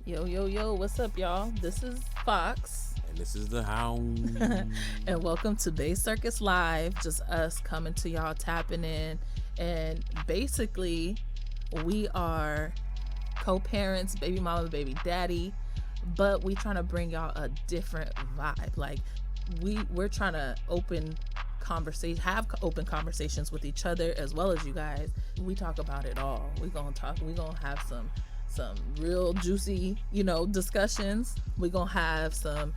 Yo, yo, yo, what's up, y'all? This is Fox. And this is the Hounn. And welcome to Circus Live. Just us coming to y'all, tapping in. And basically, we are co-parents, baby mama, baby daddy. But we trying to bring y'all a different vibe. Like, we're trying to have open conversations with each other as well as you guys. We talk about it all. We gonna have some real juicy, discussions. We're gonna have some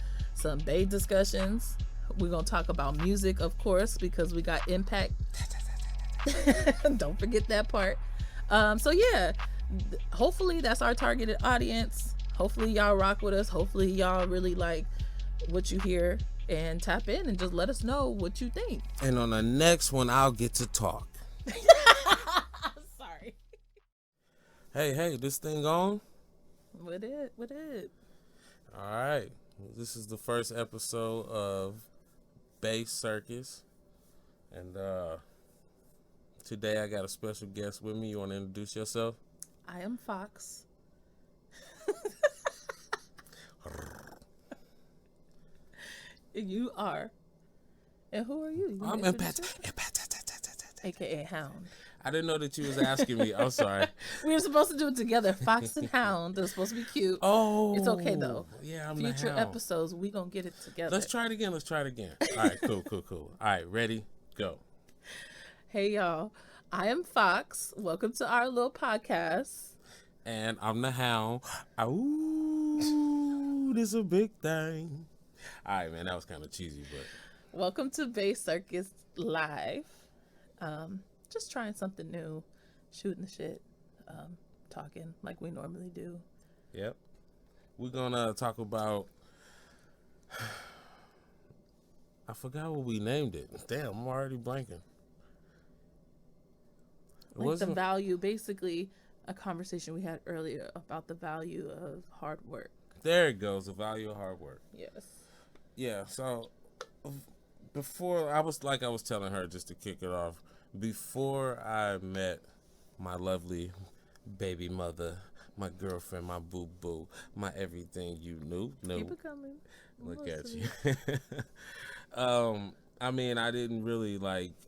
bae discussions. We're gonna talk about music, of course, because we got Impact. Don't forget that part. So yeah, hopefully that's our targeted audience. Hopefully y'all rock with us. Hopefully y'all really like what you hear and tap in and just let us know what you think. And on the next one, I'll get to talk. Sorry. Hey, this thing on? What it? All right. This is the first episode of Circus. And today I got a special guest with me. You want to introduce yourself? I am Fox. You are. And who are you? I'm Impaktat. AKA Hounn. I didn't know that you was asking me. I'm sorry. We were supposed to do it together. Fox and Hound. They're supposed to be cute. Oh. It's okay, though. Yeah, I'm Future the Hound. episodes, we going to get it together. Let's try it again. All right, cool. All right, ready? Go. Hey, y'all. I am Fox. Welcome to our little podcast. And I'm the Hound. Ooh, this is a big thing. All right, man, that was kind of cheesy, but... Welcome to Circus Live. Just trying something new, shooting the shit, talking like we normally do. Yep. We're going to talk about... I forgot what we named it. Damn, I'm already blanking. Like the value, basically a conversation we had earlier about the value of hard work. There it goes, the value of hard work. Yes. Yeah, so before, I was telling her, just to kick it off, before I met my lovely baby mother, my girlfriend, my boo-boo, my everything you knew. Keep it coming. Look at you. I mean, I didn't really,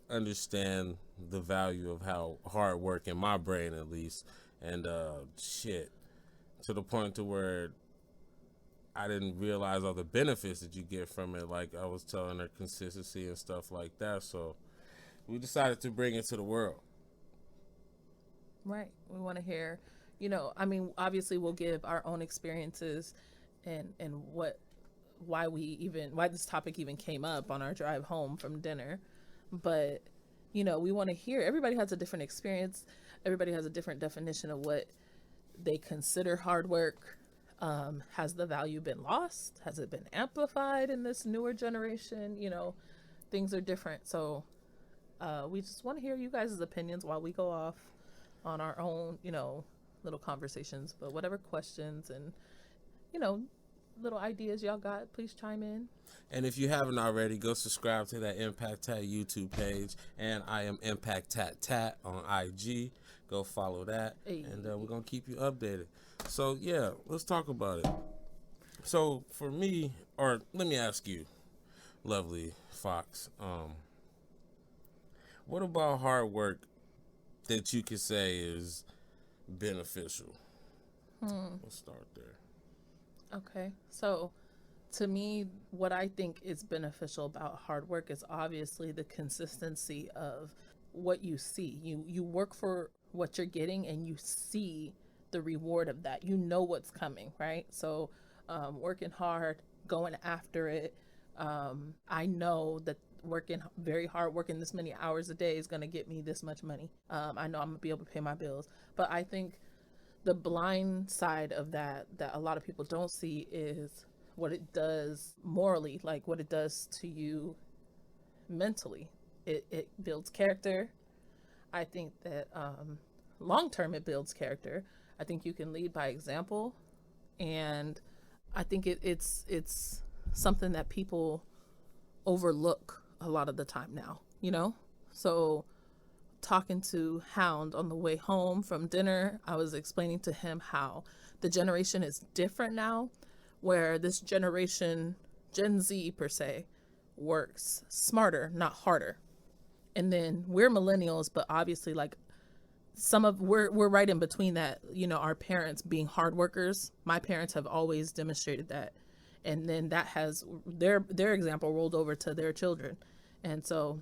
understand the value of how hard work, in my brain at least, and to the point to where I didn't realize all the benefits that you get from it. Like I was telling her, consistency and stuff like that. So we decided to bring it to the world. Right. We want to hear, obviously we'll give our own experiences and why this topic even came up on our drive home from dinner. But, we want to hear, everybody has a different experience. Everybody has a different definition of what they consider hard work. Has the value been lost? Has it been amplified in this newer generation? Things are different. So we just want to hear you guys' opinions while we go off on our own, little conversations. But whatever questions and, little ideas y'all got, please chime in. And if you haven't already, go subscribe to that Impaktat YouTube page. And I am Impaktat on IG. Go follow that. Hey. And we're going to keep you updated. So, yeah, let's talk about it. So, for me, or let me ask you, lovely Fox, what about hard work that you could say is beneficial? Let's start there. Okay. So, to me, what I think is beneficial about hard work is obviously the consistency of what you see. You work for what you're getting and you see the reward of that. You know what's coming, right? So working hard, going after it. I know that working very hard, working this many hours a day is going to get me this much money. I know I'm going to be able to pay my bills. But I think the blind side of that a lot of people don't see is what it does morally, like what it does to you mentally. It builds character. I think that long term it builds character. I think you can lead by example, and I think it's something that people overlook a lot of the time now, So talking to Hound on the way home from dinner, I was explaining to him how the generation is different now, where this generation, Gen Z per se, works smarter, not harder. And then we're millennials, but obviously like we're right in between that, you know, our parents being hard workers. My parents have always demonstrated that. And then that has their example rolled over to their children. And so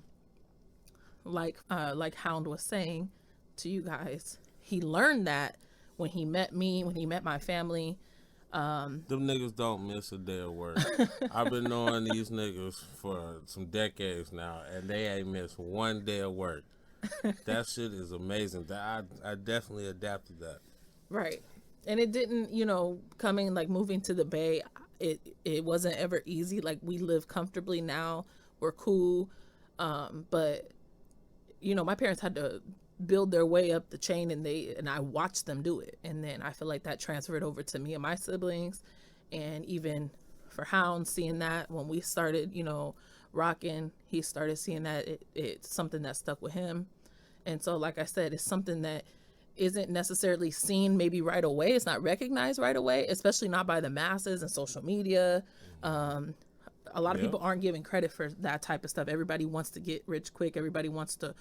like Hound was saying to you guys, he learned that when he met me, when he met my family. Them niggas don't miss a day of work. I've been knowing these niggas for some decades now, and they ain't missed one day of work. That shit is amazing. I definitely adapted that. Right. And it didn't, you know, moving to the Bay, it wasn't ever easy. Like, we live comfortably now. We're cool. But, you know, my parents had to build their way up the chain, and I watched them do it. And then I feel like that transferred over to me and my siblings. And even for Hound, seeing that when we started, you know, rocking, he started seeing that it's something that stuck with him. And so, like I said, it's something that isn't necessarily seen maybe right away. It's not recognized right away, especially not by the masses and social media. A lot of people aren't giving credit for that type of stuff. Everybody wants to get rich quick. Everybody wants to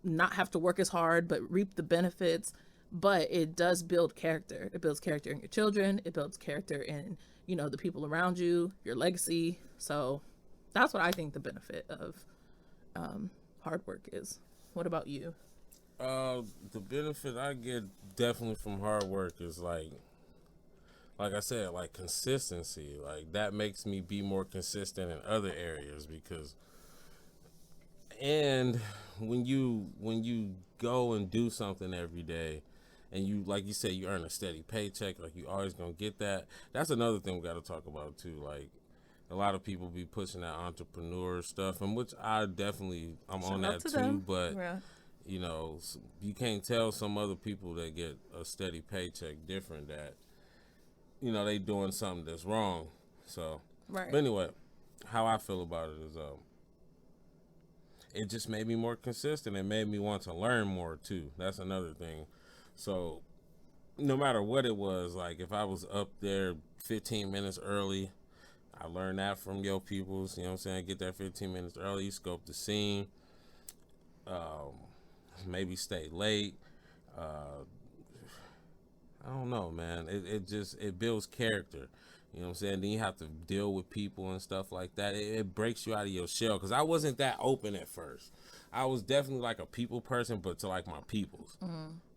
not have to work as hard, but reap the benefits. But it does build character. It builds character in your children. It builds character in, you know, the people around you, your legacy. So that's what I think the benefit of hard work is. What about you? The benefit I get definitely from hard work is like I said, like consistency. Like, that makes me be more consistent in other areas, because and when you go and do something every day, and you, like you said, you earn a steady paycheck, like, you always gonna get that. That's another thing we got to talk about too. Like, a lot of people be pushing that entrepreneur stuff, and which I'm on that too. Them. But yeah. you know, you can't tell some other people that get a steady paycheck different, that, you know, they doing something that's wrong. So, right. But anyway, how I feel about it is, it just made me more consistent. It made me want to learn more too. That's another thing. So, no matter what it was, like, if I was up there 15 minutes early, I learned that from your peoples. You know what I'm saying? Get there 15 minutes early, scope the scene. Maybe stay late. I don't know, man. It builds character. You know what I'm saying? Then you have to deal with people and stuff like that. It breaks you out of your shell, because I wasn't that open at first. I was definitely like a people person, but to like my peoples,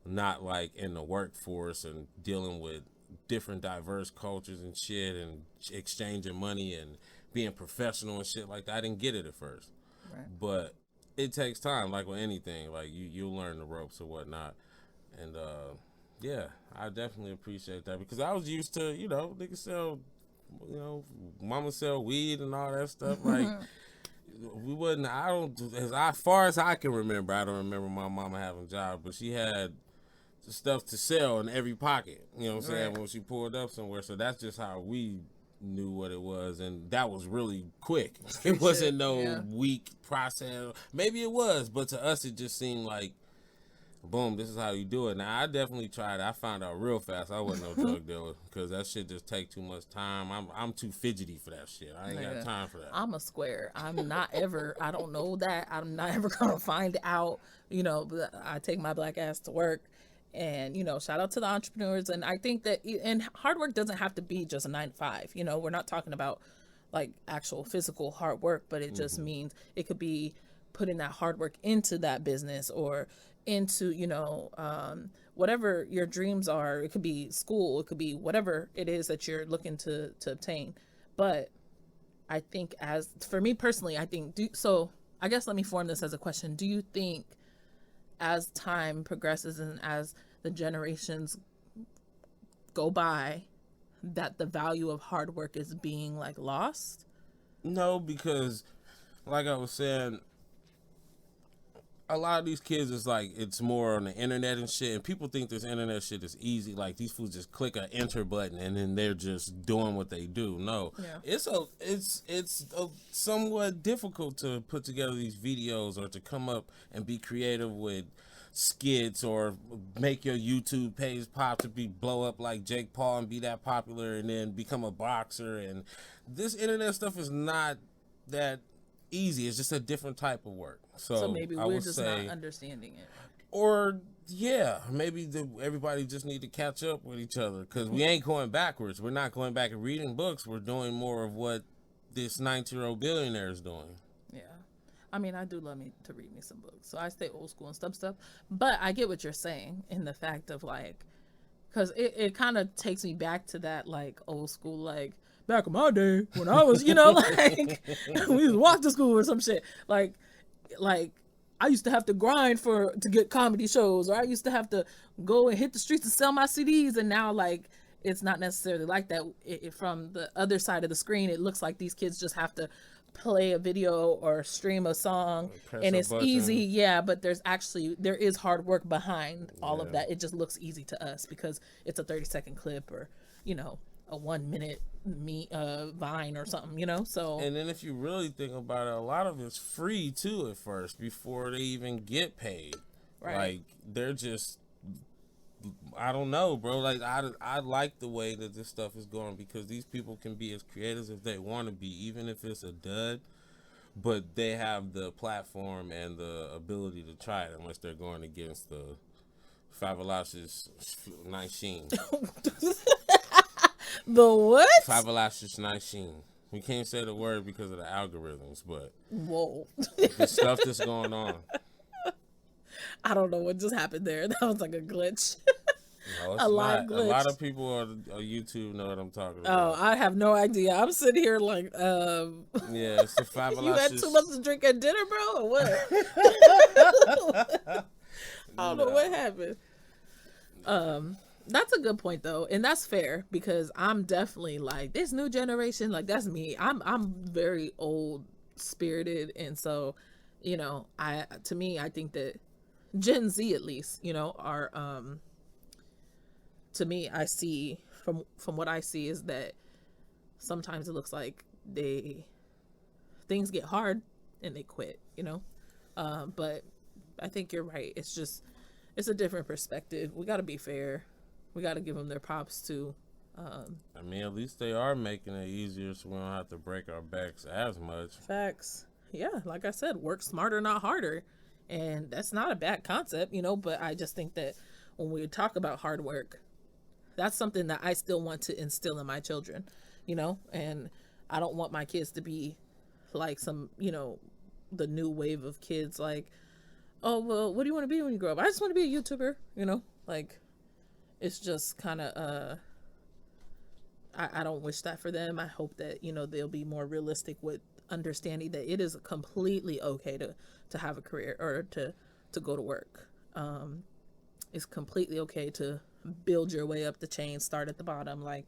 not like in the workforce and dealing with different diverse cultures and shit, and exchanging money and being professional and shit like that. I didn't get it at first, Right. but it takes time. Like with anything, like you'll learn the ropes or whatnot. And yeah, I definitely appreciate that, because I was used to, you know, niggas sell, you know, mama sell weed and all that stuff. Like, we wasn't, as far as I can remember, I don't remember my mama having a job, but she had stuff to sell in every pocket, you know what I'm saying, Right. when she pulled up somewhere. So that's just how we knew what it was, and that was really quick. It wasn't no weak process. Maybe it was, but to us it just seemed like, boom, this is how you do it. Now, I definitely tried. I found out real fast I wasn't no drug dealer, because that shit just take too much time. I'm too fidgety for that shit. I ain't got time for that. I'm a square. I'm not ever, I don't know that. I'm not ever going to find out, you know, but I take my black ass to work. And, you know, shout out to the entrepreneurs. And I think that, and hard work doesn't have to be just a 9 to 5. You know, we're not talking about like actual physical hard work, but it just means it could be putting that hard work into that business, or into, you know, whatever your dreams are. It could be school, it could be whatever it is that you're looking to obtain. But I think, as for me personally, I think, so I guess let me form this as a question. Do you think as time progresses and as the generations go by, that the value of hard work is being like lost? No, because like I was saying, a lot of these kids is like, it's more on the internet and shit, and people think this internet shit is easy. Like, these fools just click an enter button and then they're just doing what they do. No, it's somewhat difficult to put together these videos, or to come up and be creative with skits or make your YouTube page pop to be blow up like Jake Paul and be that popular and then become a boxer. And this internet stuff is not that easy. It's just a different type of work. So maybe we're just not understanding it. Or yeah, maybe everybody just need to catch up with each other, because we ain't going backwards. We're not going back and reading books. We're doing more of what this 19-year-old billionaire is doing. Yeah. I mean, I do love to read me some books, so I stay old school and stuff. But I get what you're saying in the fact of like, because it kind of takes me back to that like old school, like back in my day when I was, like we used to walk to school or some shit. Like I used to have to grind to get comedy shows, or I used to have to go and hit the streets and sell my CDs. And now like it's not necessarily like that. From the other side of the screen, it looks like these kids just have to play a video or stream a song and it's easy. Yeah, but there is hard work behind all of that. It just looks easy to us because it's a 30-second clip or a 1 minute Vine or something, so. And then if you really think about it, a lot of it's free too at first before they even get paid. Right. Like they're just, I don't know, bro. Like I like the way that this stuff is going, because these people can be as creative as they want to be, even if it's a dud, but they have the platform and the ability to try it, unless they're going against the Favalashes 19. The what? Favalashes 19. We can't say the word because of the algorithms, but whoa, the stuff that's going on. I don't know what just happened there. That was like a glitch. No, it's live glitch. A lot of people on YouTube know what I'm talking about. Oh, I have no idea. I'm sitting here like, yeah, it's the Favalashes. You had too much to drink at dinner, bro, or what? I don't know what happened. That's a good point though, and that's fair, because I'm definitely like this new generation. Like that's me. I'm very old spirited, and so I think that Gen Z at least are to me, I see from what I see is that sometimes it looks like things get hard and they quit, but I think you're right. It's a different perspective. We got to be fair. We got to give them their props too. I mean, at least they are making it easier so we don't have to break our backs as much. Facts. Yeah, like I said, work smarter, not harder. And that's not a bad concept, but I just think that when we talk about hard work, that's something that I still want to instill in my children, and I don't want my kids to be like some, the new wave of kids like, oh, well, what do you want to be when you grow up? I just want to be a YouTuber, like. It's just kind of, I don't wish that for them. I hope that, they'll be more realistic with understanding that it is completely okay to have a career or to go to work. It's completely okay to build your way up the chain, start at the bottom. Like,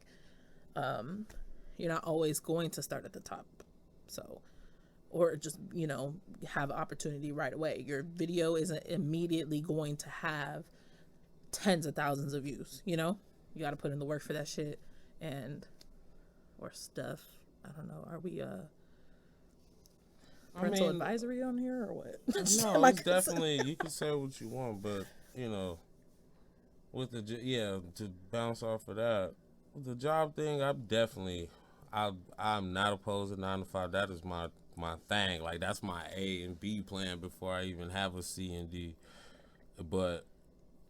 you're not always going to start at the top. So, or just, have opportunity right away. Your video isn't immediately going to have tens of thousands of views, you got to put in the work for that shit or stuff. I don't know. Are we parental advisory on here or what? No, it's definitely, you can say what you want, but with to bounce off of that, with the job thing, I'm not opposed to 9 to 5. That is my thing. Like that's my A and B plan before I even have a C and D. But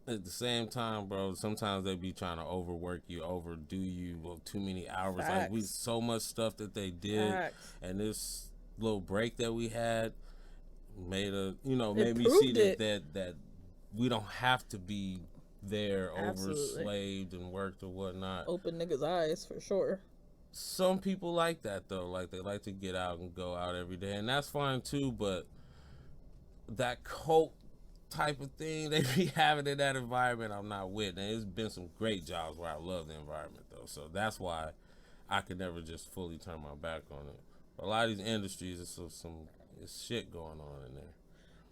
at the same time, bro, sometimes they be trying to overwork you, overdo you, too many hours. Facts. Like so much stuff that they did. Facts. And this little break that we had made me see that we don't have to be there. Absolutely. Overslaved and worked or whatnot. Open niggas' eyes for sure. Some people like that though. Like they like to get out and go out every day, and that's fine too. But that cult type of thing they be having in that environment, I'm not with. And it's been some great jobs where I love the environment though, so that's why I could never just fully turn my back on it. But a lot of these industries, it's shit going on in there.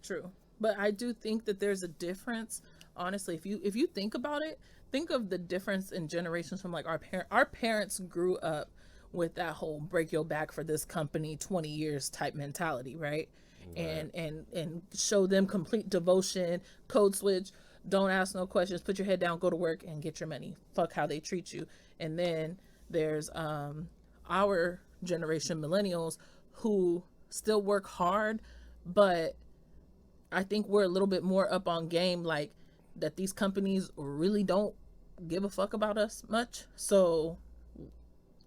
True, but I do think that there's a difference. Honestly, if you think about it, think of the difference in generations from like our parents grew up with that whole break your back for this company 20 years type mentality, right? and show them complete devotion, code switch, don't ask no questions, put your head down, go to work and get your money. Fuck how they treat you. And then there's our generation, millennials, who still work hard, but I think we're a little bit more up on game, like that these companies really don't give a fuck about us much. So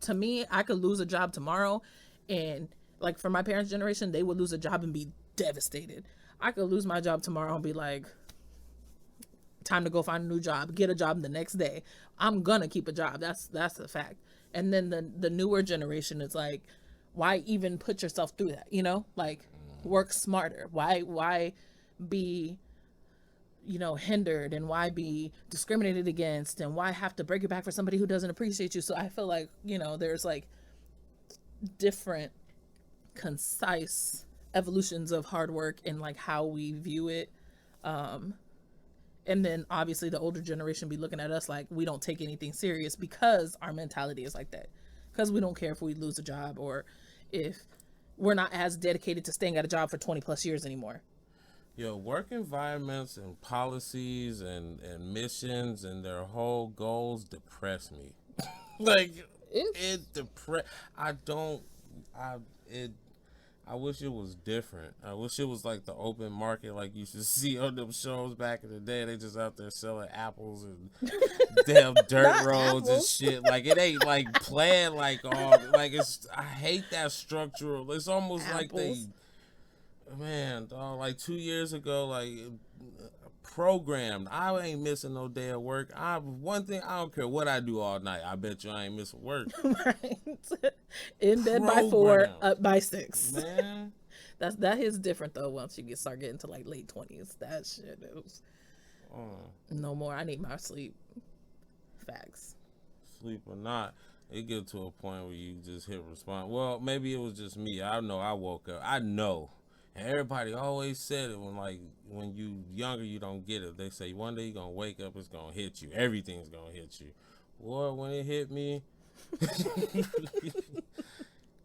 to me, I could lose a job tomorrow, and like for my parents' generation, they would lose a job and be devastated. I could lose my job tomorrow and be like, time to go find a new job, get a job the next day. I'm gonna keep a job. That's a fact. And then the newer generation is like, why even put yourself through that? You know, like work smarter. Why be, you know, hindered, and why be discriminated against, and why have to break your back for somebody who doesn't appreciate you? So I feel like, you know, there's like different concise evolutions of hard work and like how we view it. And then obviously the older generation be looking at us like we don't take anything serious because our mentality is like that. Because we don't care if we lose a job or if we're not as dedicated to staying at a job for 20 plus years anymore. Yo, work environments and policies and missions and their whole goals depress me. Like, I wish it was different. I wish it was like the open market like you should see on them shows back in the day. They just out there selling apples and damn dirt roads and shit. Like, it ain't like planned like all, like it's, I hate that structural. It's almost apples. Like they, man, dog, like 2 years ago, like programmed. I ain't missing no day of work. One thing, I don't care what I do all night. I bet you I ain't missing work. Right. In bed by 4, up by 6. Man. That is different though once you start getting to like late 20s. That shit is no more. I need my sleep. Facts. Sleep or not, it get to a point where you just hit respond. Well, maybe it was just me. I know I woke up. I know. And everybody always said it when you younger, you don't get it. They say one day you're going to wake up, it's going to hit you. Everything's going to hit you. Boy, when it hit me,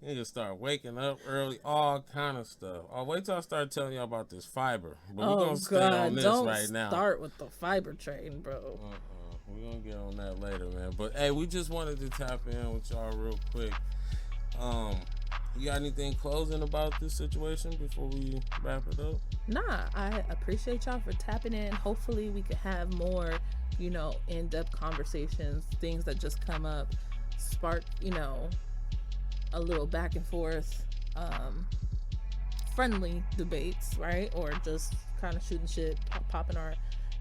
niggas start waking up early, all kind of stuff. I'll wait till I start telling y'all about this fiber. But we're going to stay on this right now. Don't start with the fiber train, bro. We're going to get on that later, man. But, hey, we just wanted to tap in with y'all real quick. You got anything closing about this situation before we wrap it up? Nah, I appreciate y'all for tapping in. Hopefully we could have more, you know, in-depth conversations, things that just come up, spark, you know, a little back and forth, friendly debates, right? Or just kind of shooting shit, popping our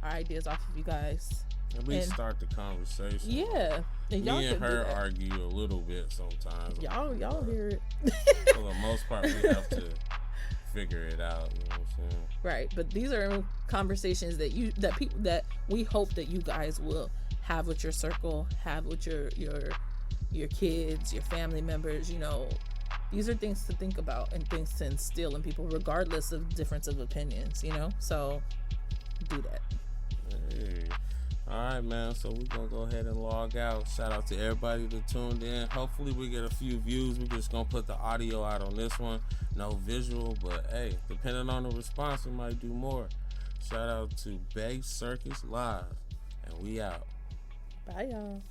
ideas off of you guys. At least start the conversation. Yeah. And me and her argue a little bit sometimes. Y'all hear it. For the most part, we have to figure it out. You know what I'm saying? Right. But these are conversations that we hope that you guys will have with your circle, have with your kids, your family members. You know, these are things to think about and things to instill in people, regardless of difference of opinions. You know, so do that. Hey. All right, man. So we're going to go ahead and log out. Shout out to everybody that tuned in. Hopefully we get a few views. We're just going to put the audio out on this one. No visual, but hey, depending on the response, we might do more. Shout out to Circus Live. And we out. Bye, y'all.